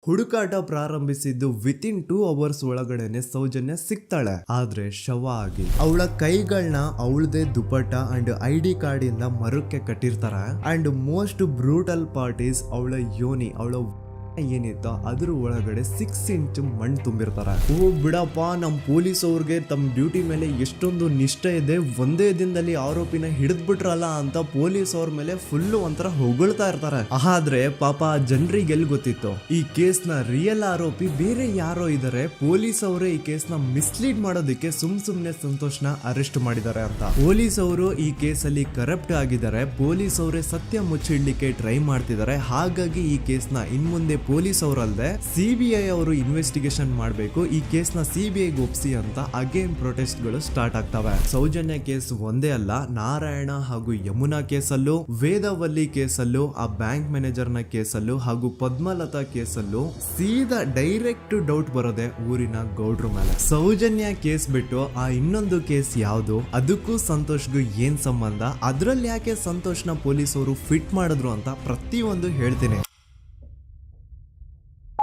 ಹುಡುಕಾಟ ಪ್ರಾರಂಭಿಸಿದ್ದು within 2 hours ಒಳಗಡೆನೆ ಸೌಜನ್ಯ ಸಿಗ್ತಾಳೆ. ಆದ್ರೆ ಶವ ಆಗಿ ಅವಳ ಕೈಗಳನ್ನ ಅವಳದೇ ದುಪಟ್ಟ ಅಂಡ್ ID ಕಾರ್ಡ್ ಇಂದ ಮರಕ್ಕೆ ಕಟ್ಟಿರ್ತಾರೆ. And most brutal part is ಅವಳ ಯೋನಿ, ಅವಳ ಏನಿತ್ತು ಅದ್ರ ಒಳಗಡೆ 6 ಇಂಚ್ ಮಣ್ಣು ತುಂಬಿರ್ತಾರೆ. ಓ ಬಿಡಪ್ಪ, ನಮ್ ಪೊಲೀಸ್ ಅವ್ರಿಗೆ ತಮ್ಮ ಡ್ಯೂಟಿ ಮೇಲೆ ಎಷ್ಟೊಂದು ನಿಷ್ಠೆ ಇದೆ, ಒಂದೇ ದಿನದಲ್ಲಿ ಆರೋಪಿನ ಹಿಡಿದ್ ಬಿಟ್ರಲ್ಲ ಅಂತ ಪೊಲೀಸ್ ಅವ್ರ ಮೇಲೆ ಫುಲ್ ಒಂಥರ ಹೊಗಳ್ತಾ ಇರ್ತಾರೆ. ಆದ್ರೆ ಪಾಪ ಜನರಿಗೆ ಎಲ್ಲಿ ಗೊತ್ತಿತ್ತು ಈ ಕೇಸ್ ನ ರಿಯಲ್ ಆರೋಪಿ ಬೇರೆ ಯಾರೋ ಇದಾರೆ, ಪೊಲೀಸ್ ಅವರೇ ಈ ಕೇಸ್ ನ ಮಿಸ್ಲೀಡ್ ಮಾಡೋದಕ್ಕೆ ಸುಮ್ನೆ ಸಂತೋಷ್ನ ಅರೆಸ್ಟ್ ಮಾಡಿದ್ದಾರೆ ಅಂತ. ಪೊಲೀಸ್ ಅವರು ಈ ಕೇಸ್ ಅಲ್ಲಿ ಕರಪ್ಟ್ ಆಗಿದ್ದಾರೆ, ಪೊಲೀಸ್ ಅವರೇ ಸತ್ಯ ಮುಚ್ಚಿಡ್ಲಿಕ್ಕೆ ಟ್ರೈ ಮಾಡ್ತಿದ್ದಾರೆ. ಹಾಗಾಗಿ ಈ ಕೇಸ್ ನ ಇನ್ಮುಂದೆ ಪೊಲೀಸ್ ಅವರಲ್ಲದೆ CBI ಅವರು ಇನ್ವೆಸ್ಟಿಗೇಷನ್ ಮಾಡಬೇಕು, ಈ ಕೇಸ್ ನ CBI ಒಪ್ಸಿ ಅಂತ ಅಗೇನ್ ಪ್ರೊಟೆಸ್ಟ್ ಗಳು ಸ್ಟಾರ್ಟ್ ಆಗ್ತವೆ. ಸೌಜನ್ಯ ಕೇಸ್ ಒಂದೇ ಅಲ್ಲ, ನಾರಾಯಣ ಹಾಗೂ ಯಮುನಾ ಕೇಸಲ್ಲೂ, ವೇದವಲ್ಲಿ ಕೇಸಲ್ಲೂ, ಆ ಬ್ಯಾಂಕ್ ಮ್ಯಾನೇಜರ್ ನ ಕೇಸಲ್ಲೂ ಹಾಗೂ ಪದ್ಮಲತಾ ಕೇಸಲ್ಲೂ ಸೀದಾ ಡೈರೆಕ್ಟ್ ಡೌಟ್ ಬರೋದೆ ಊರಿನ ಗೌಡ್ರ ಮೇಲೆ. ಸೌಜನ್ಯ ಕೇಸ್ ಬಿಟ್ಟು ಆ ಇನ್ನೊಂದು ಕೇಸ್ ಯಾವುದು, ಅದಕ್ಕೂ ಸಂತೋಷ್ಗೂ ಏನ್ ಸಂಬಂಧ, ಅದ್ರಲ್ಲಿ ಯಾಕೆ ಸಂತೋಷ್ನ ಪೊಲೀಸ್ ಅವರು ಫಿಟ್ ಮಾಡಿದ್ರು ಅಂತ ಪ್ರತಿಯೊಂದು ಹೇಳ್ತೀನಿ.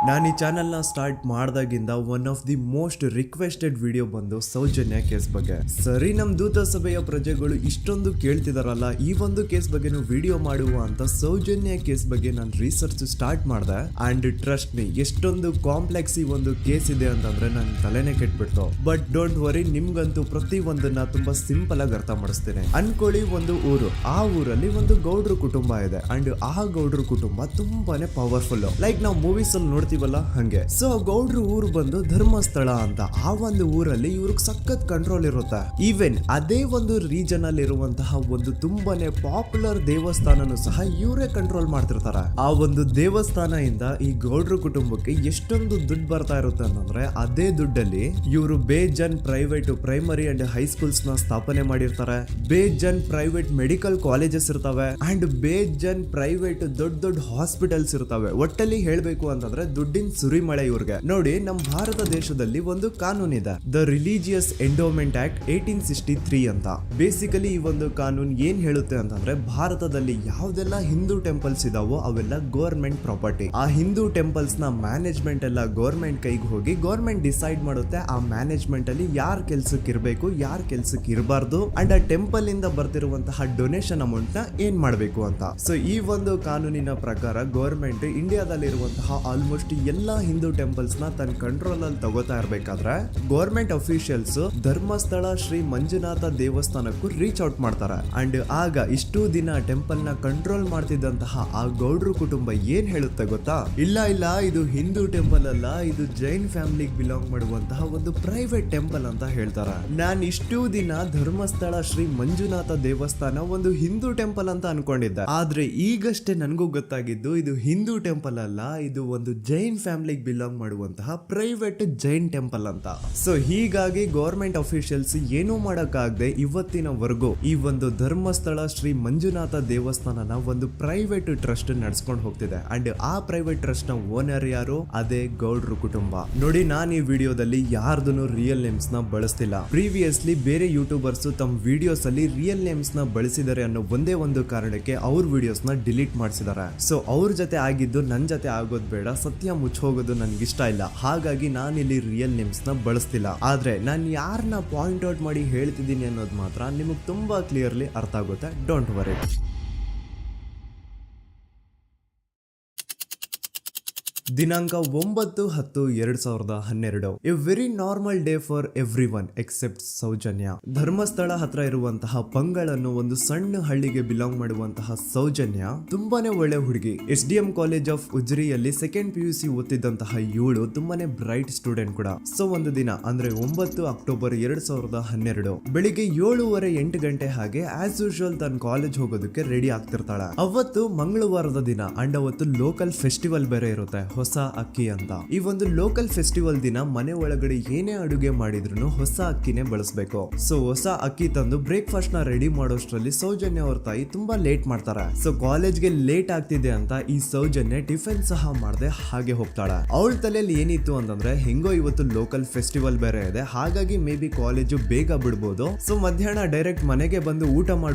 ನಾನು ಈ ಚಾನೆಲ್ ನ ಸ್ಟಾರ್ಟ್ ಮಾಡ್ದಾಗಿಂದ one of the most requested video ಬಂದು ಸೌಜನ್ಯ ಕೇಸ್ ಬಗ್ಗೆ. ಸರಿ, ನಮ್ ದೂತ ಸಭೆಯ ಪ್ರಜೆಗಳು ಇಷ್ಟೊಂದು ಕೇಳ್ತಿದಾರಲ್ಲ, ಈ ಒಂದು ಕೇಸ್ ಬಗ್ಗೆ ವಿಡಿಯೋ ಮಾಡುವ ಅಂತ ಸೌಜನ್ಯ ಕೇಸ್ ಬಗ್ಗೆ ನಾನು ರಿಸರ್ಚ್ ಸ್ಟಾರ್ಟ್ ಮಾಡಿದೆ. ಅಂಡ್ ಟ್ರಸ್ಟ್ ಮೀ, ಎಷ್ಟೊಂದು ಕಾಂಪ್ಲೆಕ್ಸ್ ಈ ಒಂದು ಕೇಸ್ ಇದೆ ಅಂತಂದ್ರೆ ನನ್ ತಲೆನೇ ಕೆಟ್ಬಿಡ್ತು. ಬಟ್ ಡೋಂಟ್ ವರಿ, ನಿಮ್ಗಂತೂ ಪ್ರತಿ ಒಂದನ್ನ ತುಂಬಾ ಸಿಂಪಲ್ ಆಗಿ ಅರ್ಥ ಮಾಡಿಸ್ತೇನೆ. ಅನ್ಕೊಳ್ಳಿ, ಒಂದು ಊರು, ಆ ಊರಲ್ಲಿ ಒಂದು ಗೌಡ್ರ ಕುಟುಂಬ ಇದೆ. ಅಂಡ್ ಆ ಗೌಡ್ರ ಕುಟುಂಬ ತುಂಬಾನೇ ಪವರ್ಫುಲ್, ಲೈಕ್ ನಾವು ಮೂವೀಸ್ ಅಲ್ಲಿ ನೋಡ್ತೀವಲ್ಲ ಹಂಗೆ. ಸೊ ಗೌಡ್ರು ಊರು ಬಂದು ಧರ್ಮಸ್ಥಳ ಅಂತ. ಆ ಒಂದು ಊರಲ್ಲಿ ಇವ್ರಿಗೆ ಸಖತ್ ಕಂಟ್ರೋಲ್ ಇರುತ್ತೆ. ಈವನ್ ಅದೇ ಒಂದು ರೀಜನ್ ಅಲ್ಲಿ ಇರುವಂತಹ ಒಂದು ತುಂಬಾನೇ ಪಾಪ್ಯುಲರ್ ದೇವಸ್ಥಾನನು ಸಹ ಇವರೇ ಕಂಟ್ರೋಲ್ ಮಾಡ್ತಿರ್ತಾರೆ. ಆ ಒಂದು ದೇವಸ್ಥಾನ ಇಂದ ಈ ಗೌಡ್ರ ಕುಟುಂಬಕ್ಕೆ ಎಷ್ಟೊಂದು ದುಡ್ಡು ಬರ್ತಾ ಇರುತ್ತೆ ಅಂತಂದ್ರೆ, ಅದೇ ದುಡ್ಡಲ್ಲಿ ಇವರು ಬೇಜನ್ ಪ್ರೈವೇಟ್ ಪ್ರೈಮರಿ ಅಂಡ್ ಹೈಸ್ಕೂಲ್ಸ್ ನ ಸ್ಥಾಪನೆ ಮಾಡಿರ್ತಾರೆ, ಬೇಜನ್ ಪ್ರೈವೇಟ್ ಮೆಡಿಕಲ್ ಕಾಲೇಜಸ್ ಇರ್ತವೆ, ಅಂಡ್ ಬೇಜನ್ ಪ್ರೈವೇಟ್ ದೊಡ್ಡ ಹಾಸ್ಪಿಟಲ್ಸ್ ಇರ್ತವೆ. ಒಟ್ಟಲ್ಲಿ ಹೇಳ್ಬೇಕು ಅಂತಂದ್ರೆ ದುಡ್ಡಿನ ಸುರಿಮಳೆ ಇವ್ರಿಗೆ. ನೋಡಿ, ನಮ್ಮ ಭಾರತ ದೇಶದಲ್ಲಿ ಒಂದು ಕಾನೂನಿದೆ, ದ ರಿಲಿಜಿಯಸ್ ಎಂಡೋಮೆಂಟ್ ಆಕ್ಟ್ 1863 ಅಂತ. ಬೇಸಿಕಲಿ ಈ ಒಂದು ಕಾನೂನು ಏನ್ ಹೇಳುತ್ತೆ ಅಂತಂದ್ರೆ, ಭಾರತದಲ್ಲಿ ಯಾವ್ದೆಲ್ಲ ಹಿಂದೂ ಟೆಂಪಲ್ಸ್ ಇದಾವೋ ಅವೆಲ್ಲ ಗವರ್ಮೆಂಟ್ ಪ್ರಾಪರ್ಟಿ. ಆ ಹಿಂದೂ ಟೆಂಪಲ್ಸ್ ನ ಮ್ಯಾನೇಜ್ಮೆಂಟ್ ಎಲ್ಲ ಗವರ್ಮೆಂಟ್ ಕೈಗೆ ಹೋಗಿ ಗವರ್ಮೆಂಟ್ ಡಿಸೈಡ್ ಮಾಡುತ್ತೆ ಆ ಮ್ಯಾನೇಜ್ಮೆಂಟ್ ಅಲ್ಲಿ ಯಾರ್ ಕೆಲ್ಸಕ್ಕೆ ಇರಬೇಕು, ಯಾರ್ ಕೆಲ್ಸಕ್ಕೆ ಇರಬಾರ್ದು, ಅಂಡ್ ಆ ಟೆಂಪಲ್ ಇಂದ ಬರ್ತಿರುವಂತಹ ಡೊನೇಷನ್ ಅಮೌಂಟ್ ನ ಏನ್ ಮಾಡಬೇಕು ಅಂತ. ಸೊ ಈ ಒಂದು ಕಾನೂನಿನ ಪ್ರಕಾರ ಗವರ್ಮೆಂಟ್ ಇಂಡಿಯಾದಲ್ಲಿ ಇರುವಂತಹ ಆಲ್ಮೋಸ್ಟ್ ಎಲ್ಲಾ ಹಿಂದೂ ಟೆಂಪಲ್ಸ್ ನ ತನ್ನ ಕಂಟ್ರೋಲ್ ಅಲ್ಲಿ ತಗೋತಾ ಇರ್ಬೇಕಾದ್ರೆ ಗವರ್ಮೆಂಟ್ ಅಫಿಷಿಯಲ್ಸ್ ಧರ್ಮಸ್ಥಳ ಶ್ರೀ ಮಂಜುನಾಥ ದೇವಸ್ಥಾನಕ್ಕೂ ರೀಚ್ ಔಟ್ ಮಾಡ್ತಾರೆ. ಅಂಡ್ ಆಗ ಇಷ್ಟು ದಿನ ಟೆಂಪಲ್ ನ ಕಂಟ್ರೋಲ್ ಮಾಡ್ತಿದ್ದಂತಹ ಆ ಗೌಡ್ರ ಕುಟುಂಬ ಏನ್ ಹೇಳುತ್ತೆ ಗೊತ್ತಾ, ಇಲ್ಲ ಇದು ಹಿಂದೂ ಟೆಂಪಲ್ ಅಲ್ಲ, ಇದು ಜೈನ್ ಫ್ಯಾಮಿಲಿಗೆ ಬಿಲಾಂಗ್ ಮಾಡುವಂತಹ ಒಂದು ಪ್ರೈವೇಟ್ ಟೆಂಪಲ್ ಅಂತ ಹೇಳ್ತಾರೆ. ನಾನು ಇಷ್ಟು ದಿನ ಧರ್ಮಸ್ಥಳ ಶ್ರೀ ಮಂಜುನಾಥ ದೇವಸ್ಥಾನ ಒಂದು ಹಿಂದೂ ಟೆಂಪಲ್ ಅಂತ ಅನ್ಕೊಂಡಿದ್ದೆ. ಆದ್ರೆ ಈಗಷ್ಟೇ ನನಗೂ ಗೊತ್ತಾಗಿದ್ದು ಇದು ಹಿಂದೂ ಟೆಂಪಲ್ ಅಲ್ಲ, ಇದು ಒಂದು ಜೈನ್ ಫ್ಯಾಮಿಲಿಗೆ ಬಿಲಾಂಗ್ ಮಾಡುವಂತಹ ಪ್ರೈವೇಟ್ ಜೈನ್ ಟೆಂಪಲ್ ಅಂತ. ಸೊ ಹೀಗಾಗಿ ಗವರ್ಮೆಂಟ್ ಅಫಿಷಿಯಲ್ಸ್ ಏನೂ ಮಾಡಕ್ಕಾಗದೆ ಇವತ್ತಿನವರೆಗೂ ಈ ಒಂದು ಧರ್ಮಸ್ಥಳ ಶ್ರೀ ಮಂಜುನಾಥ ದೇವಸ್ಥಾನನ ಒಂದು ಪ್ರೈವೇಟ್ ಟ್ರಸ್ಟ್ ನಡೆಸ್ಕೊಂಡು ಹೋಗ್ತಿದೆ. ಅಂಡ್ ಆ ಪ್ರೈವೇಟ್ ಟ್ರಸ್ಟ್ ನ ಓನರ್ ಯಾರು, ಅದೇ ಗೌಡ್ರ ಕುಟುಂಬ. ನೋಡಿ, ನಾನು ಈ ವಿಡಿಯೋದಲ್ಲಿ ಯಾರ್ದನ್ನು ರಿಯಲ್ ನೇಮ್ಸ್ ನ ಬಳಸ್ತಿಲ್ಲ. ಪ್ರೀವಿಯಸ್ಲಿ ಬೇರೆ ಯೂಟ್ಯೂಬರ್ಸ್ ತಮ್ಮ ವಿಡಿಯೋಸ್ ಅಲ್ಲಿ ರಿಯಲ್ ನೇಮ್ಸ್ ನ ಬಳಸಿದ್ದಾರೆ ಅನ್ನೋ ಒಂದೇ ಒಂದು ಕಾರಣಕ್ಕೆ ಅವ್ರ ವಿಡಿಯೋಸ್ ನ ಡಿಲೀಟ್ ಮಾಡಿಸಿದ್ದಾರೆ. ಸೊ ಅವ್ರ ಜೊತೆ ಆಗಿದ್ದು ನನ್ ಜೊತೆ ಆಗೋದ್ ಬೇಡ, ಸತ್ಯ ಮುಚ್ಚೋಗೋದು ನನ್ಗೆ ಇಷ್ಟ ಇಲ್ಲ. ಹಾಗಾಗಿ ನಾನಿಲ್ಲಿ ರಿಯಲ್ ನೇಮ್ಸ್ ನ ಬಳಸ್ತಿಲ್ಲ. ಆದ್ರೆ ನಾನು ಯಾರನ್ನ ಪಾಯಿಂಟ್ ಔಟ್ ಮಾಡಿ ಹೇಳ್ತಿದ್ದೀನಿ ಅನ್ನೋದು ಮಾತ್ರ ನಿಮಗೆ ತುಂಬಾ ಕ್ಲಿಯರ್ಲಿ ಅರ್ಥ ಆಗುತ್ತೆ. Don't worry. ದಿನಾಂಕ 9/10/2012. A very normal day for everyone except Soujanya. Dharmasthala ಹತ್ರ ಇರುವಂತಹ ಪಂಗಳ್ ಅನ್ನೋ ಒಂದು ಸಣ್ಣ ಹಳ್ಳಿಗೆ ಬಿಲಾಂಗ್ ಮಾಡುವಂತಹ ಸೌಜನ್ಯ ತುಂಬಾನೇ ಒಳ್ಳೆ ಹುಡುಗಿ. SDM ಕಾಲೇಜ್ ಆಫ್ ಉಜ್ರಿಯಲ್ಲಿ 2nd PUC ಓದ್ತಿದ್ದಂತಹ ಇವಳು ತುಂಬಾನೇ ಬ್ರೈಟ್ ಸ್ಟೂಡೆಂಟ್ ಕೂಡ. ಸೊ ಒಂದು ದಿನ ಅಂದ್ರೆ 9 ಅಕ್ಟೋಬರ್ 2012 ಬೆಳಿಗ್ಗೆ 7:30-8 ಗಂಟೆ ಹಾಗೆ ಆಸ್ ಯೂಶುವಲ್ ತನ್ನ ಕಾಲೇಜ್ ಹೋಗೋದಕ್ಕೆ ರೆಡಿ ಆಗ್ತಿರ್ತಾಳೆ. ಅವತ್ತು ಮಂಗಳವಾರದ ದಿನ ಅಂಡ್ ಅವತ್ತು ಲೋಕಲ್ ಫೆಸ್ಟಿವಲ್ ಬೇರೆ ಇರುತ್ತೆ, ಹೊಸ ಅಕ್ಕಿ ಅಂತ. ಈ ಒಂದು ಲೋಕಲ್ ಫೆಸ್ಟಿವಲ್ ದಿನ ಮನೆ ಒಳಗಡೆ ಏನೇ ಅಡುಗೆ ಮಾಡಿದ್ರು ಹೊಸ ಅಕ್ಕಿನೇ ಬಳಸಬೇಕು. ಸೊ ಹೊಸ ಅಕ್ಕಿ ತಂದು ಬ್ರೇಕ್ಫಾಸ್ಟ್ ನ ರೆಡಿ ಮಾಡೋಷ್ಟ್ರಲ್ಲಿ ಸೌಜನ್ಯ ಅವ್ರ ತಾಯಿ ತುಂಬಾ ಲೇಟ್ ಮಾಡ್ತಾರೆ. ಸೊ ಕಾಲೇಜ್ಗೆ ಲೇಟ್ ಆಗ್ತಿದೆ ಅಂತ ಈ ಸೌಜನ್ಯ ಟಿಫಿನ್ ಸಹ ಮಾಡದೆ ಹಾಗೆ ಹೋಗ್ತಾಳೆ. ಅವಳ ತಲೆಯಲ್ಲಿ ಏನಿತ್ತು ಅಂತಂದ್ರೆ, ಹೆಂಗೋ ಇವತ್ತು ಲೋಕಲ್ ಫೆಸ್ಟಿವಲ್ ಬೇರೆ ಇದೆ, ಹಾಗಾಗಿ ಮೇ ಬಿ ಕಾಲೇಜು ಬೇಗ ಬಿಡ್ಬೋದು, ಸೊ ಮಧ್ಯಾಹ್ನ ಡೈರೆಕ್ಟ್ ಮನೆಗೆ ಬಂದು ಊಟ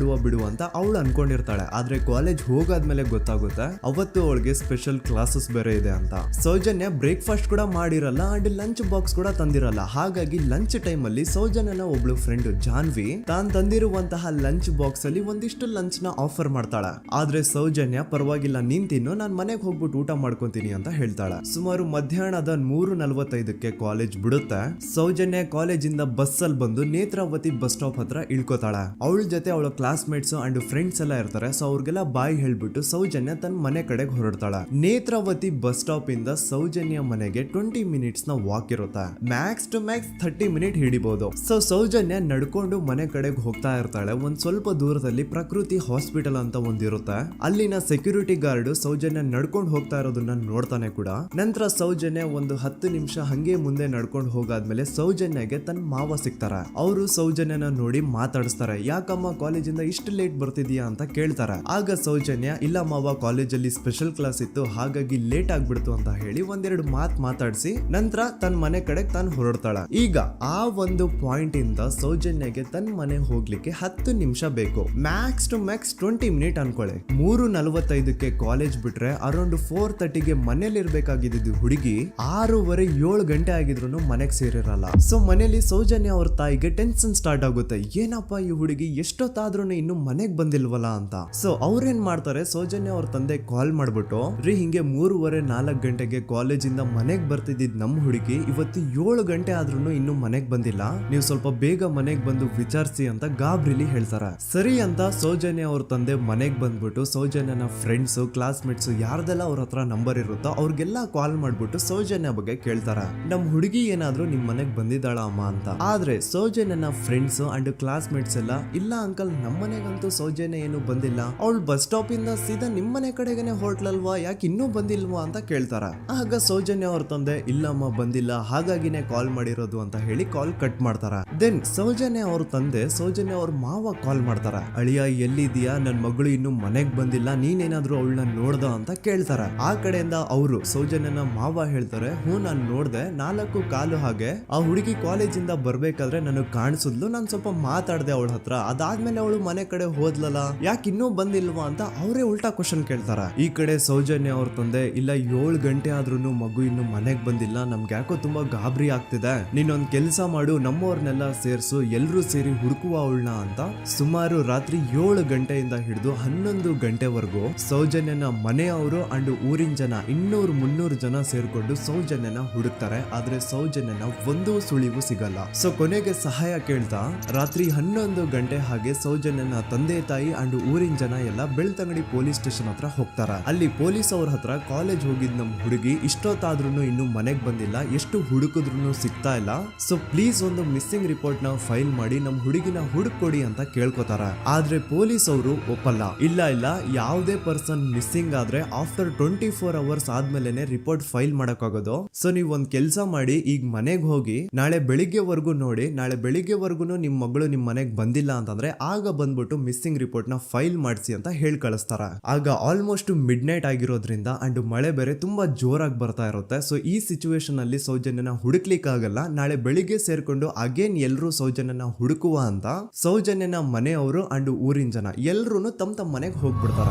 ಬಿಡು ಅಂತ ಅವಳು ಅನ್ಕೊಂಡಿರ್ತಾಳೆ. ಆದ್ರೆ ಕಾಲೇಜ್ ಹೋಗಾದ್ಮೇಲೆ ಗೊತ್ತಾಗುತ್ತೆ ಅವತ್ತು ಅವಳಿಗೆ ಸ್ಪೆಷಲ್ ಕ್ಲಾಸಸ್ ಬೇರೆ ಇದೆ ಅಂತ. ಸೌಜನ್ಯ ಬ್ರೇಕ್ಫಾಸ್ಟ್ ಕೂಡ ಮಾಡಿರಲ್ಲ ಅಂಡ್ ಲಂಚ್ ಬಾಕ್ಸ್ ಕೂಡ ತಂದಿರಲ್ಲ. ಹಾಗಾಗಿ ಲಂಚ್ ಟೈಮ್ ಅಲ್ಲಿ ಸೌಜನ್ಯನ ಒಬ್ಳು ಫ್ರೆಂಡ್ ಜಾನ್ವಿ ತಾನ್ ತಂದಿರುವಂತಹ ಲಂಚ್ ಬಾಕ್ಸ್ ಅಲ್ಲಿ ಒಂದಿಷ್ಟು ಲಂಚ್ ನ ಆಫರ್ ಮಾಡ್ತಾಳ. ಆದ್ರೆ ಸೌಜನ್ಯ ಪರವಾಗಿಲ್ಲ ನೀನ್ ತಿನ್ನು, ನಾನ್ ಮನೆಗೆ ಹೋಗ್ಬಿಟ್ಟು ಊಟ ಮಾಡ್ಕೊಂತೀನಿ ಅಂತ ಹೇಳ್ತಾಳ. ಸುಮಾರು ಮಧ್ಯಾಹ್ನದ 3:45ಕ್ಕೆ ಕಾಲೇಜ್ ಬಿಡುತ್ತೆ. ಸೌಜನ್ಯ ಕಾಲೇಜ್ ಇಂದ ಬಸ್ ಅಲ್ಲಿ ಬಂದು ನೇತ್ರಾವತಿ ಬಸ್ ಸ್ಟಾಪ್ ಹತ್ರ ಇಳ್ಕೋತಾಳ. ಅವಳ ಜೊತೆ ಅವಳ ಕ್ಲಾಸ್ ಮೇಟ್ಸ್ ಅಂಡ್ ಫ್ರೆಂಡ್ಸ್ ಎಲ್ಲ ಇರ್ತಾರೆ. ಸೊ ಅವ್ರಿಗೆಲ್ಲ ಬಾಯ್ ಹೇಳ್ಬಿಟ್ಟು ಸೌಜನ್ಯ ತನ್ನ ಮನೆ ಕಡೆಗೆ ಹೊರಡ್ತಾಳ. ನೇತ್ರಾವತಿ ಬಸ್ ಸ್ಟಾಪ್ ಇಂದ ಸೌಜನ್ಯ ಮನೆಗೆ 20 ಮಿನಿಟ್ಸ್ ನ ವಾಕ್ ಇರುತ್ತೆ. ಮ್ಯಾಕ್ಸ್ ಟು ಮ್ಯಾಕ್ಸ್ 30 ಮಿನಿಟ್ ಹಿಡಿಬಹುದು. ಸೊ ಸೌಜನ್ಯ ನಡ್ಕೊಂಡು ಮನೆ ಕಡೆಗೆ ಹೋಗ್ತಾ ಇರ್ತಾಳೆ. ಒಂದ್ ಸ್ವಲ್ಪ ದೂರದಲ್ಲಿ ಪ್ರಕೃತಿ ಹಾಸ್ಪಿಟಲ್ ಅಂತ ಒಂದಿರುತ್ತೆ. ಅಲ್ಲಿನ ಸೆಕ್ಯೂರಿಟಿ ಗಾರ್ಡ್ ಸೌಜನ್ಯ ನಡ್ಕೊಂಡು ಹೋಗ್ತಾ ಇರೋದನ್ನ ನೋಡ್ತಾನೆ ಕೂಡ. ನಂತರ ಸೌಜನ್ಯ ಒಂದು 10 ನಿಮಿಷ ಹಂಗೆ ಮುಂದೆ ನಡ್ಕೊಂಡು ಹೋಗಾದ್ಮೇಲೆ ಸೌಜನ್ಯಗೆ ತನ್ನ ಮಾವ ಸಿಗ್ತಾರ. ಅವರು ಸೌಜನ್ಯನ ನೋಡಿ ಮಾತಾಡಿಸ್ತಾರೆ. ಯಾಕಮ್ಮ ಕಾಲೇಜಿಂದ ಇಷ್ಟು ಲೇಟ್ ಬರ್ತಿದೀಯಾ ಅಂತ ಕೇಳ್ತಾರೆ. ಆಗ ಸೌಜನ್ಯ ಇಲ್ಲ ಮಾವ, ಕಾಲೇಜಲ್ಲಿ ಸ್ಪೆಷಲ್ ಕ್ಲಾಸ್ ಇತ್ತು ಹಾಗಾಗಿ ಲೇಟ್ ಆಗ್ಬಿಡ್ತು ಅಂತ ಹೇಳಿ ಒಂದೆರಡು ಮಾತಾಡಿಸಿ ನಂತರ ತನ್ನ ಮನೆ ಕಡೆಗೆ ತಾನು ಹೊರಡ್ತಾಳ. ಈಗ ಆ ಒಂದು ಪಾಯಿಂಟ್ ಇಂದ ಸೌಜನ್ಯಗೆ ತನ್ನ ಮನೆ ಹೋಗ್ಲಿಕ್ಕೆ 10 ನಿಮಿಷ ಬೇಕು. ಮ್ಯಾಕ್ಸ್ ಟು ಮ್ಯಾಕ್ಸ್ 20 ಮಿನಿಟ್ ಅನ್ಕೊಳ್ಳಿ. 3:45ಕ್ಕೆ ಕಾಲೇಜ್ ಬಿಟ್ರೆ ಅರೌಂಡ್ 4:30ಗೆ ಮನೇಲಿ ಇರ್ಬೇಕಾಗಿದ್ದು ಹುಡುಗಿ 6:30-7 ಗಂಟೆ ಆಗಿದ್ರು ಮನೆಗೆ ಸೇರಿರಲ್ಲ. ಸೊ ಮನೇಲಿ ಸೌಜನ್ಯ ಅವ್ರ ತಾಯಿಗೆ ಟೆನ್ಷನ್ ಸ್ಟಾರ್ಟ್ ಆಗುತ್ತೆ. ಏನಪ್ಪ ಈ ಹುಡುಗಿ ಎಷ್ಟೊತ್ತಾದ್ರೂ ಇನ್ನು ಮನೆಗ್ ಬಂದಿಲ್ವಲ್ಲ ಅಂತ. ಸೊ ಅವ್ರೇನ್ ಮಾಡ್ತಾರೆ, ಸೌಜನ್ಯ ಅವ್ರ ತಂದೆ ಕಾಲ್ ಮಾಡ್ಬಿಟ್ಟು ರೀ ಹಿಂಗೆ 3:30-4 ಗಂಟೆಗೆ ಕಾಲೇಜಿಂದ ಮನೆಗ್ ಬರ್ತಿದ್ದಿದ್ ನಮ್ ಹುಡುಗಿ ಇವತ್ತು 7 ಗಂಟೆ ಆದ್ರೂ ಇನ್ನು ಮನೆಗ್ ಬಂದಿಲ್ಲ, ನೀವು ಸ್ವಲ್ಪ ಬೇಗ ಮನೆಗ್ ಬಂದು ವಿಚಾರಿಸಿ ಅಂತ ಗಾಬ್ರಿಲಿ ಹೇಳ್ತಾರ. ಸರಿ ಅಂತ ಸೌಜನ್ಯ ಅವ್ರ ತಂದೆ ಮನೆಗ್ ಬಂದ್ಬಿಟ್ಟು ಸೌಜನ್ಯನ ಫ್ರೆಂಡ್ಸ್ ಕ್ಲಾಸ್ ಮೇಟ್ಸ್ ಯಾರ್ದೆಲ್ಲ ಅವ್ರ ಹತ್ರ ನಂಬರ್ ಇರುತ್ತೋ ಅವ್ರಿಗೆಲ್ಲ ಕಾಲ್ ಮಾಡ್ಬಿಟ್ಟು ಸೌಜನ್ಯ ಬಗ್ಗೆ ಕೇಳ್ತಾರ. ನಮ್ ಹುಡುಗಿ ಏನಾದ್ರೂ ನಿಮ್ ಮನೆಗ್ ಬಂದಿದ್ದಾಳ ಅಮ್ಮ ಅಂತ. ಆದ್ರೆ ಸೌಜನ್ಯನ ಫ್ರೆಂಡ್ಸ್ ಅಂಡ್ ಕ್ಲಾಸ್ ಮೇಟ್ಸ್ ಎಲ್ಲ ಇಲ್ಲ ಅಂಕಲ್ ನಮ್ಮ ಮನೆಗಂತೂ ಸೌಜನ್ಯ ಏನು ಬಂದಿಲ್ಲ, ಅವಳು ಬಸ್ ಸ್ಟಾಪ್ ಇಂದ ಸೀದಾ ನಿಮ್ ಮನೆ ಕಡೆಗೇನೆ ಹೊರಟ್ಲಲ್ವಾ, ಯಾಕೆ ಇನ್ನೂ ಬಂದಿಲ್ವಾ ಅಂತ ಕೇಳ್ತಾರ. ಆಗ ಸೌಜನ್ಯ ಅವ್ರ ತಂದೆ ಇಲ್ಲಮ್ಮ ಬಂದಿಲ್ಲ ಹಾಗಾಗಿನೇ ಕಾಲ್ ಮಾಡಿರೋದು ಅಂತ ಹೇಳಿ ಕಾಲ್ ಕಟ್ ಮಾಡ್ತಾರ. ದೆನ್ ಸೌಜನ್ಯ ಅವ್ರ ತಂದೆ ಸೌಜನ್ಯ ಅವ್ರ ಮಾವ ಕಾಲ್ ಮಾಡ್ತಾರ. ಅಳಿಯ ಎಲ್ಲಿದ್ಯಾ, ನನ್ ಮಗಳು ಇನ್ನು ಮನೆಗ್ ಬಂದಿಲ್ಲ, ನೀನೇನಾದ್ರೂ ಅವಳನ್ನ ನೋಡ್ದ ಅಂತ ಕೇಳ್ತಾರ. ಆ ಕಡೆಯಿಂದ ಅವರು ಸೌಜನ್ಯನ ಮಾವ ಹೇಳ್ತಾರೆ, ಹ್ಞೂ ನಾನ್ ನೋಡ್ದೆ, 4:15 ಹಾಗೆ ಆ ಹುಡುಗಿ ಕಾಲೇಜಿಂದ ಬರ್ಬೇಕಾದ್ರೆ ನನಗ್ ಕಾಣಿಸಿದ್ಲು, ನಾನ್ ಸ್ವಲ್ಪ ಮಾತಾಡ್ದೆ ಅವಳ ಹತ್ರ, ಅದಾದ್ಮೇಲೆ ಅವಳು ಮನೆ ಕಡೆ ಹೋದ್ಲಲ್ಲ, ಯಾಕೆ ಇನ್ನೂ ಬಂದಿಲ್ವಾ ಅಂತ ಅವರೇ ಉಲ್ಟಾ ಕ್ವಶನ್ ಕೇಳ್ತಾರ. ಈ ಕಡೆ ಸೌಜನ್ಯ ಅವ್ರ ತಂದೆ ಇಲ್ಲ 7 ಗಂಟೆ ಆದ್ರೂ ಮಗು ಇನ್ನು ಮನೆಗ್ ಬಂದಿಲ್ಲ, ನಮ್ಗೆ ಯಾಕೋ ತುಂಬಾ ಗಾಬರಿ ಆಗ್ತಿದೆ, ನೀನೊಂದ್ ಕೆಲ್ಸ ಮಾಡು, ನಮ್ಮವ್ರನ್ನೆಲ್ಲ ಸೇರ್ಸು, ಎಲ್ರೂ ಸೇರಿ ಹುಡುಕುವ ಅವಳನ್ನ ಅಂತ ಸುಮಾರು ರಾತ್ರಿ 7 ಗಂಟೆಯಿಂದ ಹಿಡಿದು 11 ಗಂಟೆವರೆಗೂ ಸೌಜನ್ಯನ ಮನೆಯವರು ಅಂಡ್ ಊರಿನ ಜನ 200-300 ಜನ ಸೇರ್ಕೊಂಡು ಸೌಜನ್ಯನ ಹುಡುಕ್ತಾರೆ. ಆದ್ರೆ ಸೌಜನ್ಯನ ಒಂದು ಸುಳಿವು ಸಿಗಲ್ಲ. ಸೊ ಕೊನೆಗೆ ಸಹಾಯ ಕೇಳ್ತಾ ರಾತ್ರಿ 11 ಗಂಟೆ ಹಾಗೆ ಸೌಜನ್ಯನ ತಂದೆ ತಾಯಿ ಅಂಡ್ ಊರಿನ ಜನ ಎಲ್ಲ ಬೆಳ್ತಂಗಡಿ ಪೊಲೀಸ್ ಸ್ಟೇಷನ್ ಹತ್ರ ಹೋಗ್ತಾರ. ಅಲ್ಲಿ ಪೊಲೀಸ್ ಅವ್ರ ಹತ್ರ ಕಾಲೇಜ್ ಹೋಗಿದ್ ನಮ್ ಹುಡುಗಿ ಇಷ್ಟೊತ್ತಾದ್ರೂ ಇನ್ನು ಮನೆಗ್ ಬಂದಿಲ್ಲ, ಎಷ್ಟು ಹುಡುಕಿದ್ರು ಸಿಗ್ತಾ ಇಲ್ಲ, ಸೊ ಪ್ಲೀಸ್ ಒಂದು ಮಿಸ್ಸಿಂಗ್ ರಿಪೋರ್ಟ್ ನ ಫೈಲ್ ಮಾಡಿ ನಮ್ ಹುಡುಗಿನ ಹುಡುಕೊಡಿ ಅಂತ ಕೇಳ್ಕೊತಾರ. ಆದ್ರೆ ಪೊಲೀಸ್ ಅವರು ಒಪ್ಪಲ್ಲ. ಇಲ್ಲ ಯಾವುದೇ ಪರ್ಸನ್ ಮಿಸ್ಸಿಂಗ್ ಆದ್ರೆ ಆಫ್ಟರ್ 24 ಅವರ್ಸ್ ಆದ್ಮೇಲೆನೆ ರಿಪೋರ್ಟ್ ಫೈಲ್ ಮಾಡಕ್ಕಾಗೋದು. ಸೊ ನೀವ್ ಒಂದ್ ಕೆಲ್ಸ ಮಾಡಿ, ಈಗ ಮನೆಗ್ ಹೋಗಿ ನಾಳೆ ಬೆಳಿಗ್ಗೆವರೆಗೂ ನೋಡಿ, ನಾಳೆ ಬೆಳಿಗ್ಗೆವರೆಗೂ ನಿಮ್ ಮಗಳು ನಿಮ್ ಮನೆಗ್ ಬಂದಿಲ್ಲ ಅಂತಂದ್ರೆ ಆಗ ಬಂದ್ಬಿಟ್ಟು ಮಿಸ್ಸಿಂಗ್ ರಿಪೋರ್ಟ್ ನ ಫೈಲ್ ಮಾಡಿಸಿ ಅಂತ ಹೇಳಿ ಕಳಿಸ್ತಾರ. ಆಗ ಆಲ್ಮೋಸ್ಟ್ ಮಿಡ್ ನೈಟ್ ಆಗಿರೋದ್ರಿಂದ ಅಂಡ್ ಮಳೆ ಬೇರೆ ತುಂಬಾ ಜೋರಾಗಿ ಬರ್ತಾ ಇರುತ್ತೆ. ಸೊ ಈ ಸಿಚುವೇಶನ್ ಅಲ್ಲಿ ಸೌಜನ್ಯನ ಹುಡುಕ್ಲಿಕ್ಕೆ ಆಗಲ್ಲ. ನಾಳೆ ಬೆಳಿಗ್ಗೆ ಸೇರ್ಕೊಂಡು ಅಗೇನ್ ಎಲ್ರು ಸೌಜನ್ಯನ ಹುಡುಕುವ ಅಂತ ಸೌಜನ್ಯನ ಮನೆಯವರು ಅಂಡ್ ಊರಿನ ಜನ ಎಲ್ರು ತಮ್ಮ ಮನೆಗೆ ಹೋಗ್ಬಿಡ್ತಾರ.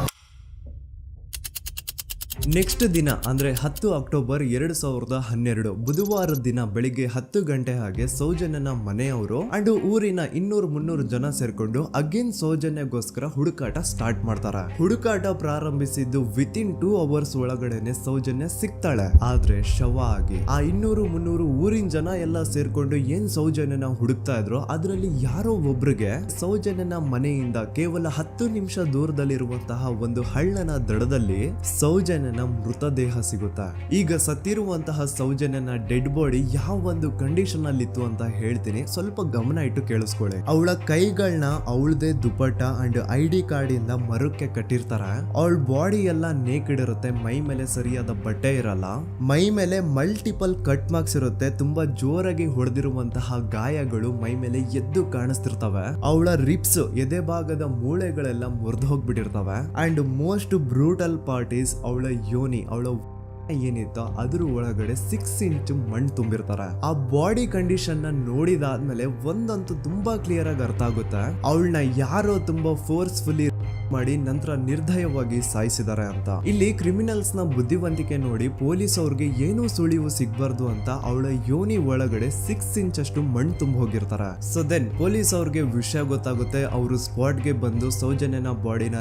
ನೆಕ್ಸ್ಟ್ ದಿನ ಅಂದ್ರೆ 10 ಅಕ್ಟೋಬರ್ 2012 ಬುಧವಾರದ ದಿನ ಬೆಳಿಗ್ಗೆ 10 ಗಂಟೆ ಹಾಗೆ ಸೌಜನ್ಯನ ಮನೆಯವರು ಅಂಡ್ ಊರಿನ 200-300 ಜನ ಸೇರ್ಕೊಂಡು ಅಗೇನ್ ಸೌಜನ್ಯಗೋಸ್ಕರ ಹುಡುಕಾಟ ಸ್ಟಾರ್ಟ್ ಮಾಡ್ತಾರ. ಹುಡುಕಾಟ ಪ್ರಾರಂಭಿಸಿದ್ದು ವಿತಿನ್ 2 ಅವರ್ಸ್ ಒಳಗಡೆನೆ ಸೌಜನ್ಯ ಸಿಗ್ತಾಳೆ. ಆದ್ರೆ ಶವ ಆಗಿ ಆ 200-300 ಊರಿನ ಜನ ಎಲ್ಲ ಸೇರ್ಕೊಂಡು ಏನ್ ಸೌಜನ್ಯನ ಹುಡುಕ್ತಾ ಇದ್ರು ಅದರಲ್ಲಿ ಯಾರೋ ಒಬ್ರಿಗೆ ಸೌಜನ್ಯನ ಮನೆಯಿಂದ ಕೇವಲ 10 ನಿಮಿಷ ದೂರದಲ್ಲಿರುವಂತಹ ಒಂದು ಹಳ್ಳನ ದಡದಲ್ಲಿ ಸೌಜನ್ಯ ಮೃತದೇಹ ಸಿಗುತ್ತಾ. ಈಗ ಸತ್ತಿರುವಂತಹ ಸೌಜನ್ಯನ ಡೆಡ್ ಬಾಡಿ ಯಾವ ಒಂದು ಕಂಡೀಷನ್ ಅಲ್ಲಿ ಇತ್ತು ಅಂತ ಹೇಳ್ತೀನಿ, ಸ್ವಲ್ಪ ಗಮನ ಇಟ್ಟು ಕೇಳಿಸ್ಕೊಳ್ಳಿ. ಅವಳ ಕೈಗಳನ್ನ ಅವಳದೇ ದುಪಟ್ಟ ಅಂಡ್ ID ಕಾರ್ಡ್ ಇಂದ ಮರಕ್ಕೆ ಕಟ್ಟಿರ್ತಾರ. ಅವಳ ಬಾಡಿ ಎಲ್ಲ ನೇಕೆಡ್ ಇರುತ್ತೆ, ಮೈ ಮೇಲೆ ಸರಿಯಾದ ಬಟ್ಟೆ ಇರಲ್ಲ, ಮೈ ಮೇಲೆ ಮಲ್ಟಿಪಲ್ ಕಟ್ ಮಾರ್ಕ್ಸ್ ಇರುತ್ತೆ, ತುಂಬಾ ಜೋರಾಗಿ ಹೊಡೆದಿರುವಂತಹ ಗಾಯಗಳು ಮೈ ಮೇಲೆ ಎದ್ದು ಕಾಣಿಸ್ತಿರ್ತವೆ. ಅವಳ ರಿಪ್ಸ್ ಎದೆ ಭಾಗದ ಮೂಳೆಗಳೆಲ್ಲ ಮುರಿದು ಹೋಗ್ಬಿಟ್ಟಿರ್ತವೆ. And most brutal part is ಅವಳ ಯೋನಿ, ಅವಳ ಏನಿತ್ತು ಅದ್ರ ಒಳಗಡೆ 6 ಇಂಚ್ ಮಣ್ಣು ತುಂಬಿರ್ತಾರೆ. ಆ ಬಾಡಿ ಕಂಡೀಷನ್ ನ ನೋಡಿದಾದ್ಮೇಲೆ ಒಂದಂತೂ ತುಂಬಾ ಕ್ಲಿಯರ್ ಆಗಿ ಅರ್ಥ ಆಗುತ್ತೆ, ಅವಳನ್ನ ಯಾರೋ ತುಂಬಾ ಫೋರ್ಸ್ಫುಲಿ ಮಾಡಿ ನಂತರ ನಿರ್ದಯವಾಗಿ ಸಾಯಿಸಿದ್ದಾರೆ ಅಂತ. ಇಲ್ಲಿ ಕ್ರಿಮಿನಲ್ಸ್ ನ ಬುದ್ಧಿವಂತಿಕೆ ನೋಡಿ ಪೊಲೀಸ್ ಅವ್ರಿಗೆ ಏನೂ ಸುಳಿವು ಸಿಗ್ಬಾರ್ದು ಅಂತ ಅವಳ ಯೋನಿ ಒಳಗಡೆ 6 ಇಂಚ್ ಅಷ್ಟು ಮಣ್ಣು ತುಂಬ ಹೋಗಿರ್ತಾರೆ. ಸೊ ದೆನ್ ಪೊಲೀಸ್ ಅವ್ರಿಗೆ ವಿಷಯ ಗೊತ್ತಾಗುತ್ತೆ. ಅವರು ಸ್ಪಾಟ್ ಗೆ ಬಂದು ಸೌಜನ್ಯನ ಬಾಡಿನ